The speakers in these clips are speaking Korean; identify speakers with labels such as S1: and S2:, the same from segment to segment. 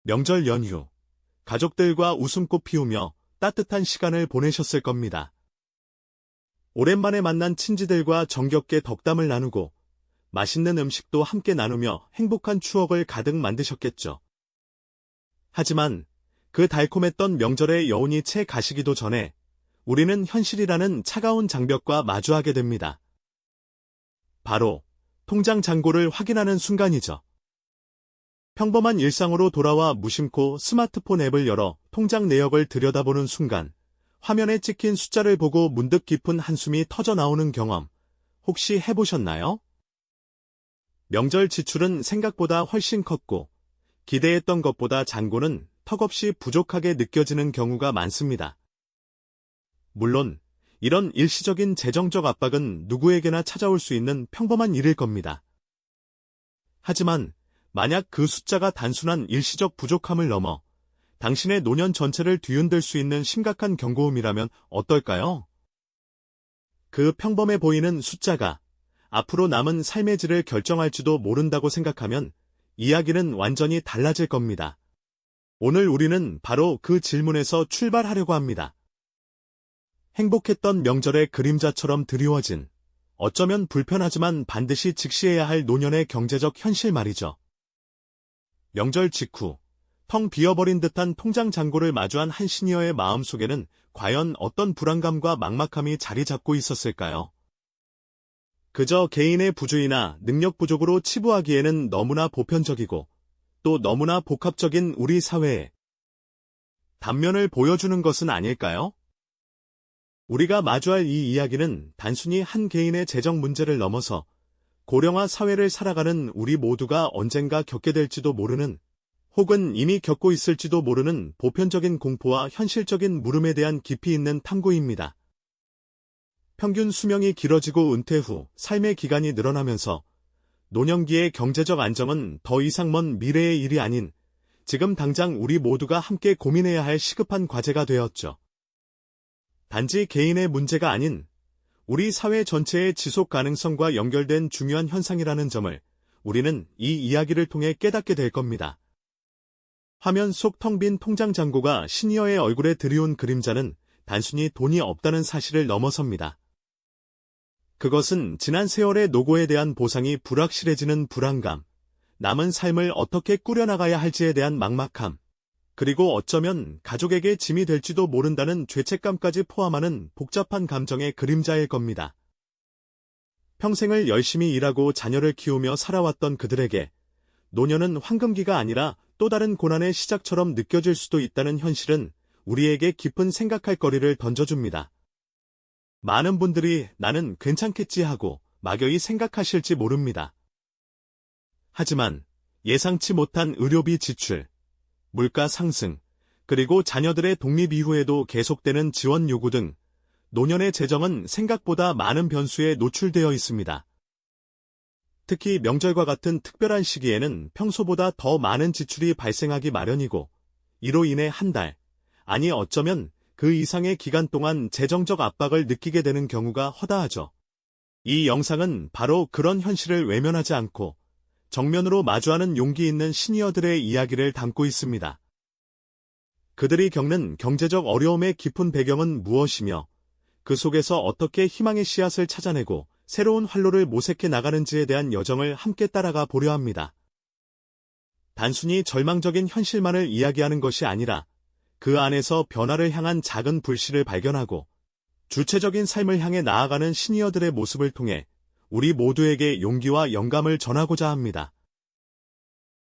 S1: 명절 연휴, 가족들과 웃음꽃 피우며 따뜻한 시간을 보내셨을 겁니다. 오랜만에 만난 친지들과 정겹게 덕담을 나누고 맛있는 음식도 함께 나누며 행복한 추억을 가득 만드셨겠죠. 하지만 그 달콤했던 명절의 여운이 채 가시기도 전에 우리는 현실이라는 차가운 장벽과 마주하게 됩니다. 바로 통장 잔고를 확인하는 순간이죠. 평범한 일상으로 돌아와 무심코 스마트폰 앱을 열어 통장 내역을 들여다보는 순간 화면에 찍힌 숫자를 보고 문득 깊은 한숨이 터져 나오는 경험 혹시 해보셨나요? 명절 지출은 생각보다 훨씬 컸고 기대했던 것보다 잔고는 턱없이 부족하게 느껴지는 경우가 많습니다. 물론 이런 일시적인 재정적 압박은 누구에게나 찾아올 수 있는 평범한 일일 겁니다. 하지만 만약 그 숫자가 단순한 일시적 부족함을 넘어 당신의 노년 전체를 뒤흔들 수 있는 심각한 경고음이라면 어떨까요? 그 평범해 보이는 숫자가 앞으로 남은 삶의 질을 결정할지도 모른다고 생각하면 이야기는 완전히 달라질 겁니다. 오늘 우리는 바로 그 질문에서 출발하려고 합니다. 행복했던 명절의 그림자처럼 드리워진, 어쩌면 불편하지만 반드시 직시해야 할 노년의 경제적 현실 말이죠. 명절 직후, 텅 비어버린 듯한 통장 잔고를 마주한 한 시니어의 마음속에는 과연 어떤 불안감과 막막함이 자리 잡고 있었을까요? 그저 개인의 부주의나 능력 부족으로 치부하기에는 너무나 보편적이고 또 너무나 복합적인 우리 사회의 단면을 보여주는 것은 아닐까요? 우리가 마주할 이 이야기는 단순히 한 개인의 재정 문제를 넘어서 고령화 사회를 살아가는 우리 모두가 언젠가 겪게 될지도 모르는 혹은 이미 겪고 있을지도 모르는 보편적인 공포와 현실적인 물음에 대한 깊이 있는 탐구입니다. 평균 수명이 길어지고 은퇴 후 삶의 기간이 늘어나면서 노년기의 경제적 안정은 더 이상 먼 미래의 일이 아닌 지금 당장 우리 모두가 함께 고민해야 할 시급한 과제가 되었죠. 단지 개인의 문제가 아닌 우리 사회 전체의 지속 가능성과 연결된 중요한 현상이라는 점을 우리는 이 이야기를 통해 깨닫게 될 겁니다. 화면 속 텅 빈 통장 잔고가 시니어의 얼굴에 드리운 그림자는 단순히 돈이 없다는 사실을 넘어섭니다. 그것은 지난 세월의 노고에 대한 보상이 불확실해지는 불안감, 남은 삶을 어떻게 꾸려나가야 할지에 대한 막막함, 그리고 어쩌면 가족에게 짐이 될지도 모른다는 죄책감까지 포함하는 복잡한 감정의 그림자일 겁니다. 평생을 열심히 일하고 자녀를 키우며 살아왔던 그들에게 노년은 황금기가 아니라 또 다른 고난의 시작처럼 느껴질 수도 있다는 현실은 우리에게 깊은 생각할 거리를 던져줍니다. 많은 분들이 나는 괜찮겠지 하고 막연히 생각하실지 모릅니다. 하지만 예상치 못한 의료비 지출, 물가 상승, 그리고 자녀들의 독립 이후에도 계속되는 지원 요구 등 노년의 재정은 생각보다 많은 변수에 노출되어 있습니다. 특히 명절과 같은 특별한 시기에는 평소보다 더 많은 지출이 발생하기 마련이고 이로 인해 한 달, 아니 어쩌면 그 이상의 기간 동안 재정적 압박을 느끼게 되는 경우가 허다하죠. 이 영상은 바로 그런 현실을 외면하지 않고 정면으로 마주하는 용기 있는 시니어들의 이야기를 담고 있습니다. 그들이 겪는 경제적 어려움의 깊은 배경은 무엇이며 그 속에서 어떻게 희망의 씨앗을 찾아내고 새로운 활로를 모색해 나가는지에 대한 여정을 함께 따라가 보려 합니다. 단순히 절망적인 현실만을 이야기하는 것이 아니라 그 안에서 변화를 향한 작은 불씨를 발견하고 주체적인 삶을 향해 나아가는 시니어들의 모습을 통해 우리 모두에게 용기와 영감을 전하고자 합니다.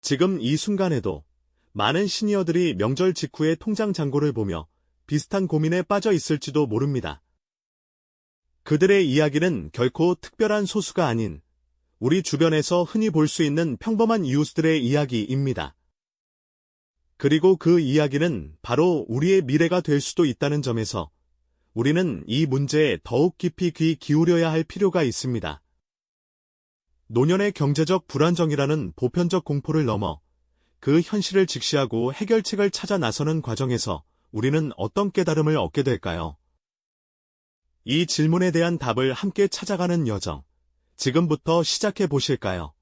S1: 지금 이 순간에도 많은 시니어들이 명절 직후의 통장 잔고를 보며 비슷한 고민에 빠져 있을지도 모릅니다. 그들의 이야기는 결코 특별한 소수가 아닌 우리 주변에서 흔히 볼 수 있는 평범한 이웃들의 이야기입니다. 그리고 그 이야기는 바로 우리의 미래가 될 수도 있다는 점에서 우리는 이 문제에 더욱 깊이 귀 기울여야 할 필요가 있습니다. 노년의 경제적 불안정이라는 보편적 공포를 넘어 그 현실을 직시하고 해결책을 찾아 나서는 과정에서 우리는 어떤 깨달음을 얻게 될까요? 이 질문에 대한 답을 함께 찾아가는 여정, 지금부터 시작해 보실까요?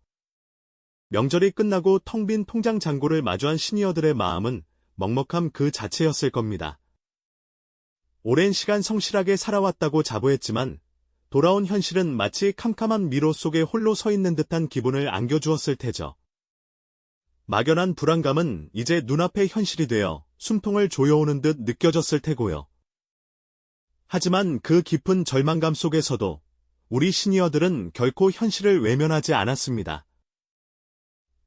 S1: 명절이 끝나고 텅 빈 통장 잔고를 마주한 시니어들의 마음은 먹먹함 그 자체였을 겁니다. 오랜 시간 성실하게 살아왔다고 자부했지만 돌아온 현실은 마치 캄캄한 미로 속에 홀로 서 있는 듯한 기분을 안겨주었을 테죠. 막연한 불안감은 이제 눈앞의 현실이 되어 숨통을 조여오는 듯 느껴졌을 테고요. 하지만 그 깊은 절망감 속에서도 우리 시니어들은 결코 현실을 외면하지 않았습니다.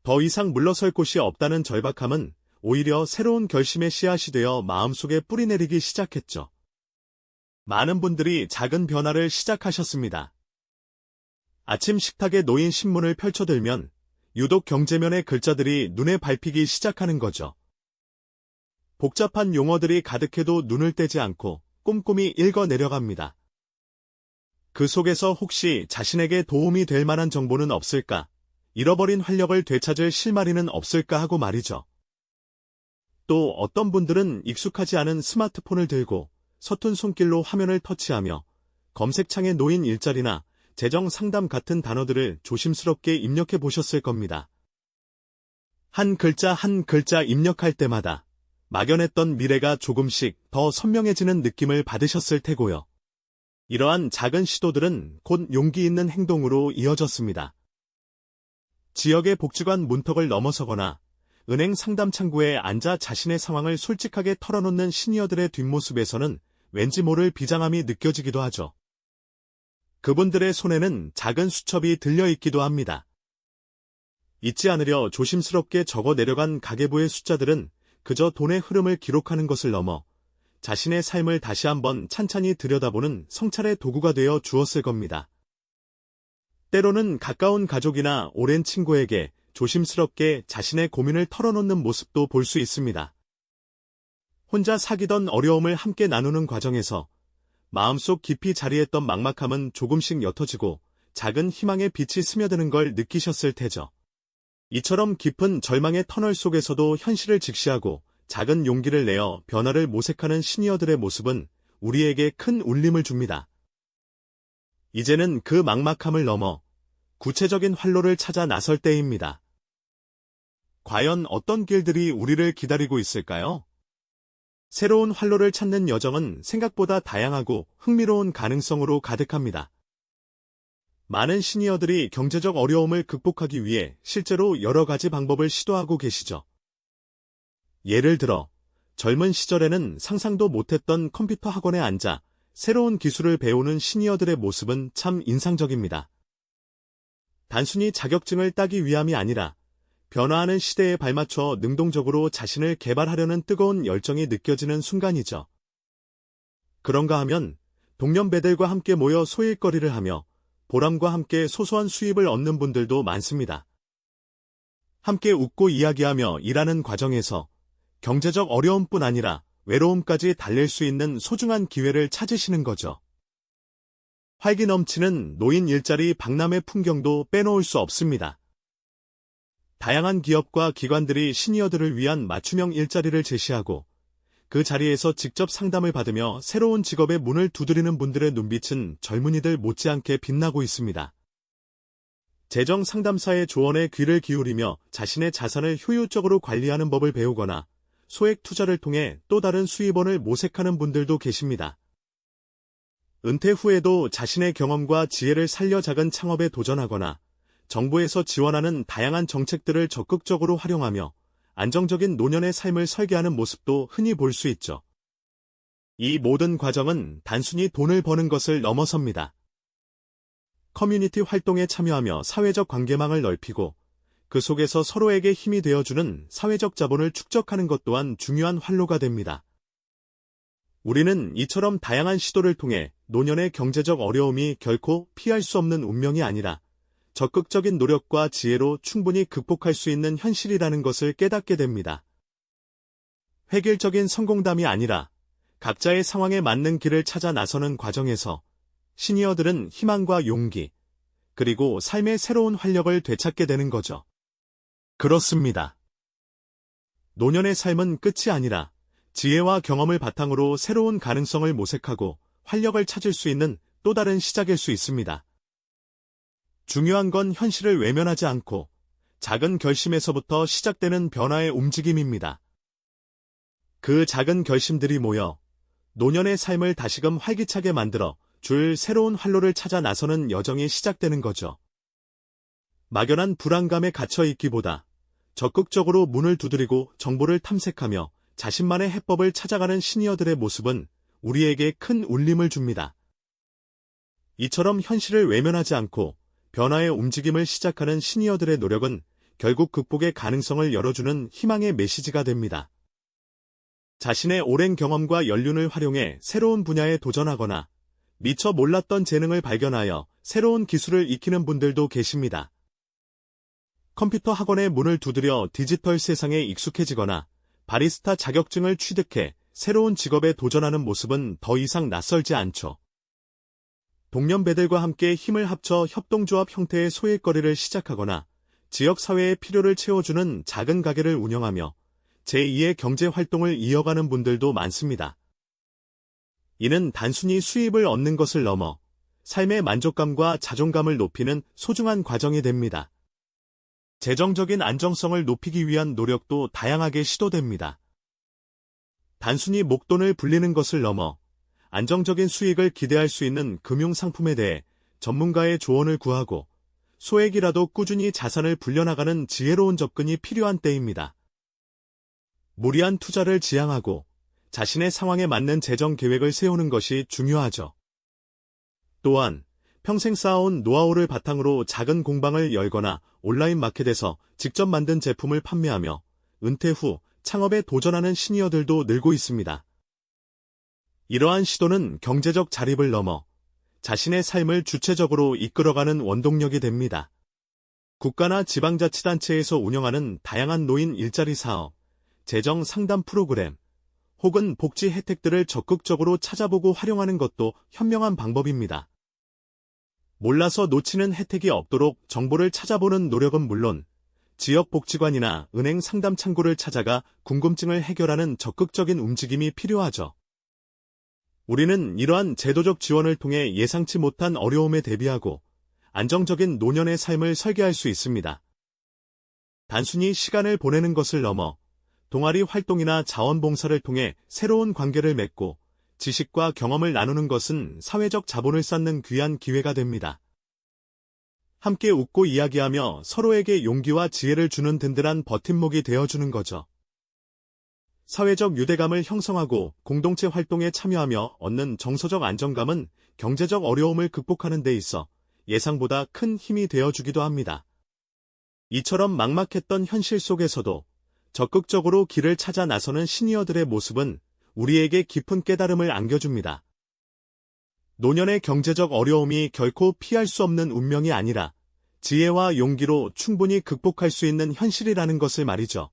S1: 더 이상 물러설 곳이 없다는 절박함은 오히려 새로운 결심의 씨앗이 되어 마음속에 뿌리내리기 시작했죠. 많은 분들이 작은 변화를 시작하셨습니다. 아침 식탁에 놓인 신문을 펼쳐들면 유독 경제면의 글자들이 눈에 밟히기 시작하는 거죠. 복잡한 용어들이 가득해도 눈을 떼지 않고 꼼꼼히 읽어 내려갑니다. 그 속에서 혹시 자신에게 도움이 될 만한 정보는 없을까? 잃어버린 활력을 되찾을 실마리는 없을까 하고 말이죠. 또 어떤 분들은 익숙하지 않은 스마트폰을 들고 서툰 손길로 화면을 터치하며 검색창에 놓인 일자리나 재정 상담 같은 단어들을 조심스럽게 입력해 보셨을 겁니다. 한 글자 한 글자 입력할 때마다 막연했던 미래가 조금씩 더 선명해지는 느낌을 받으셨을 테고요. 이러한 작은 시도들은 곧 용기 있는 행동으로 이어졌습니다. 지역의 복지관 문턱을 넘어서거나 은행 상담 창구에 앉아 자신의 상황을 솔직하게 털어놓는 시니어들의 뒷모습에서는 왠지 모를 비장함이 느껴지기도 하죠. 그분들의 손에는 작은 수첩이 들려있기도 합니다. 잊지 않으려 조심스럽게 적어 내려간 가계부의 숫자들은 그저 돈의 흐름을 기록하는 것을 넘어 자신의 삶을 다시 한번 찬찬히 들여다보는 성찰의 도구가 되어 주었을 겁니다. 때로는 가까운 가족이나 오랜 친구에게 조심스럽게 자신의 고민을 털어놓는 모습도 볼 수 있습니다. 혼자 사귀던 어려움을 함께 나누는 과정에서 마음속 깊이 자리했던 막막함은 조금씩 옅어지고 작은 희망의 빛이 스며드는 걸 느끼셨을 테죠. 이처럼 깊은 절망의 터널 속에서도 현실을 직시하고 작은 용기를 내어 변화를 모색하는 시니어들의 모습은 우리에게 큰 울림을 줍니다. 이제는 그 막막함을 넘어 구체적인 활로를 찾아 나설 때입니다. 과연 어떤 길들이 우리를 기다리고 있을까요? 새로운 활로를 찾는 여정은 생각보다 다양하고 흥미로운 가능성으로 가득합니다. 많은 시니어들이 경제적 어려움을 극복하기 위해 실제로 여러 가지 방법을 시도하고 계시죠. 예를 들어 젊은 시절에는 상상도 못했던 컴퓨터 학원에 앉아 새로운 기술을 배우는 시니어들의 모습은 참 인상적입니다. 단순히 자격증을 따기 위함이 아니라 변화하는 시대에 발맞춰 능동적으로 자신을 개발하려는 뜨거운 열정이 느껴지는 순간이죠. 그런가 하면 동년배들과 함께 모여 소일거리를 하며 보람과 함께 소소한 수입을 얻는 분들도 많습니다. 함께 웃고 이야기하며 일하는 과정에서 경제적 어려움뿐 아니라 외로움까지 달랠 수 있는 소중한 기회를 찾으시는 거죠. 활기 넘치는 노인 일자리 박람회 풍경도 빼놓을 수 없습니다. 다양한 기업과 기관들이 시니어들을 위한 맞춤형 일자리를 제시하고 그 자리에서 직접 상담을 받으며 새로운 직업의 문을 두드리는 분들의 눈빛은 젊은이들 못지않게 빛나고 있습니다. 재정 상담사의 조언에 귀를 기울이며 자신의 자산을 효율적으로 관리하는 법을 배우거나 소액 투자를 통해 또 다른 수입원을 모색하는 분들도 계십니다. 은퇴 후에도 자신의 경험과 지혜를 살려 작은 창업에 도전하거나 정부에서 지원하는 다양한 정책들을 적극적으로 활용하며 안정적인 노년의 삶을 설계하는 모습도 흔히 볼 수 있죠. 이 모든 과정은 단순히 돈을 버는 것을 넘어섭니다. 커뮤니티 활동에 참여하며 사회적 관계망을 넓히고 그 속에서 서로에게 힘이 되어주는 사회적 자본을 축적하는 것 또한 중요한 활로가 됩니다. 우리는 이처럼 다양한 시도를 통해 노년의 경제적 어려움이 결코 피할 수 없는 운명이 아니라 적극적인 노력과 지혜로 충분히 극복할 수 있는 현실이라는 것을 깨닫게 됩니다. 획일적인 성공담이 아니라 각자의 상황에 맞는 길을 찾아 나서는 과정에서 시니어들은 희망과 용기, 그리고 삶의 새로운 활력을 되찾게 되는 거죠. 그렇습니다. 노년의 삶은 끝이 아니라 지혜와 경험을 바탕으로 새로운 가능성을 모색하고 활력을 찾을 수 있는 또 다른 시작일 수 있습니다. 중요한 건 현실을 외면하지 않고 작은 결심에서부터 시작되는 변화의 움직임입니다. 그 작은 결심들이 모여 노년의 삶을 다시금 활기차게 만들어 줄 새로운 활로를 찾아 나서는 여정이 시작되는 거죠. 막연한 불안감에 갇혀 있기보다 적극적으로 문을 두드리고 정보를 탐색하며 자신만의 해법을 찾아가는 시니어들의 모습은 우리에게 큰 울림을 줍니다. 이처럼 현실을 외면하지 않고 변화의 움직임을 시작하는 시니어들의 노력은 결국 극복의 가능성을 열어주는 희망의 메시지가 됩니다. 자신의 오랜 경험과 연륜을 활용해 새로운 분야에 도전하거나 미처 몰랐던 재능을 발견하여 새로운 기술을 익히는 분들도 계십니다. 컴퓨터 학원의 문을 두드려 디지털 세상에 익숙해지거나 바리스타 자격증을 취득해 새로운 직업에 도전하는 모습은 더 이상 낯설지 않죠. 동년배들과 함께 힘을 합쳐 협동조합 형태의 소일거리를 시작하거나 지역사회의 필요를 채워주는 작은 가게를 운영하며 제2의 경제활동을 이어가는 분들도 많습니다. 이는 단순히 수입을 얻는 것을 넘어 삶의 만족감과 자존감을 높이는 소중한 과정이 됩니다. 재정적인 안정성을 높이기 위한 노력도 다양하게 시도됩니다. 단순히 목돈을 불리는 것을 넘어 안정적인 수익을 기대할 수 있는 금융상품에 대해 전문가의 조언을 구하고 소액이라도 꾸준히 자산을 불려나가는 지혜로운 접근이 필요한 때입니다. 무리한 투자를 지양하고 자신의 상황에 맞는 재정 계획을 세우는 것이 중요하죠. 또한 평생 쌓아온 노하우를 바탕으로 작은 공방을 열거나 온라인 마켓에서 직접 만든 제품을 판매하며 은퇴 후 창업에 도전하는 시니어들도 늘고 있습니다. 이러한 시도는 경제적 자립을 넘어 자신의 삶을 주체적으로 이끌어가는 원동력이 됩니다. 국가나 지방자치단체에서 운영하는 다양한 노인 일자리 사업, 재정 상담 프로그램, 혹은 복지 혜택들을 적극적으로 찾아보고 활용하는 것도 현명한 방법입니다. 몰라서 놓치는 혜택이 없도록 정보를 찾아보는 노력은 물론 지역복지관이나 은행 상담 창구를 찾아가 궁금증을 해결하는 적극적인 움직임이 필요하죠. 우리는 이러한 제도적 지원을 통해 예상치 못한 어려움에 대비하고 안정적인 노년의 삶을 설계할 수 있습니다. 단순히 시간을 보내는 것을 넘어 동아리 활동이나 자원봉사를 통해 새로운 관계를 맺고 지식과 경험을 나누는 것은 사회적 자본을 쌓는 귀한 기회가 됩니다. 함께 웃고 이야기하며 서로에게 용기와 지혜를 주는 든든한 버팀목이 되어주는 거죠. 사회적 유대감을 형성하고 공동체 활동에 참여하며 얻는 정서적 안정감은 경제적 어려움을 극복하는 데 있어 예상보다 큰 힘이 되어주기도 합니다. 이처럼 막막했던 현실 속에서도 적극적으로 길을 찾아 나서는 시니어들의 모습은 우리에게 깊은 깨달음을 안겨줍니다. 노년의 경제적 어려움이 결코 피할 수 없는 운명이 아니라 지혜와 용기로 충분히 극복할 수 있는 현실이라는 것을 말이죠.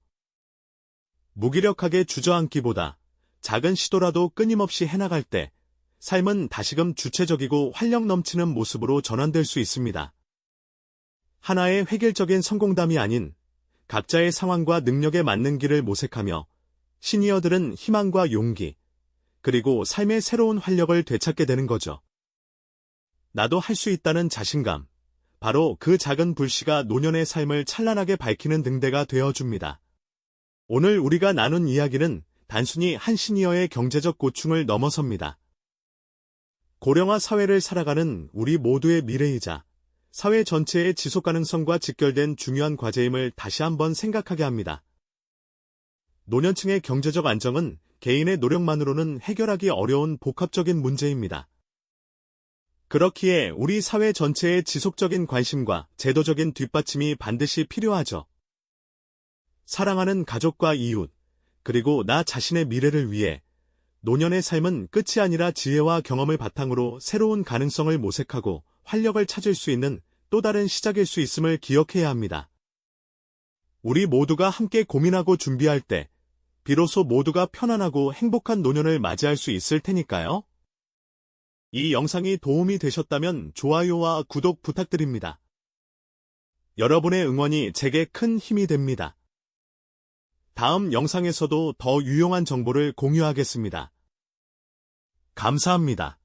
S1: 무기력하게 주저앉기보다 작은 시도라도 끊임없이 해나갈 때 삶은 다시금 주체적이고 활력 넘치는 모습으로 전환될 수 있습니다. 하나의 획일적인 성공담이 아닌 각자의 상황과 능력에 맞는 길을 모색하며 시니어들은 희망과 용기, 그리고 삶의 새로운 활력을 되찾게 되는 거죠. 나도 할 수 있다는 자신감, 바로 그 작은 불씨가 노년의 삶을 찬란하게 밝히는 등대가 되어줍니다. 오늘 우리가 나눈 이야기는 단순히 한 시니어의 경제적 고충을 넘어섭니다. 고령화 사회를 살아가는 우리 모두의 미래이자 사회 전체의 지속 가능성과 직결된 중요한 과제임을 다시 한번 생각하게 합니다. 노년층의 경제적 안정은 개인의 노력만으로는 해결하기 어려운 복합적인 문제입니다. 그렇기에 우리 사회 전체의 지속적인 관심과 제도적인 뒷받침이 반드시 필요하죠. 사랑하는 가족과 이웃, 그리고 나 자신의 미래를 위해 노년의 삶은 끝이 아니라 지혜와 경험을 바탕으로 새로운 가능성을 모색하고 활력을 찾을 수 있는 또 다른 시작일 수 있음을 기억해야 합니다. 우리 모두가 함께 고민하고 준비할 때 비로소 모두가 편안하고 행복한 노년을 맞이할 수 있을 테니까요. 이 영상이 도움이 되셨다면 좋아요와 구독 부탁드립니다. 여러분의 응원이 제게 큰 힘이 됩니다. 다음 영상에서도 더 유용한 정보를 공유하겠습니다. 감사합니다.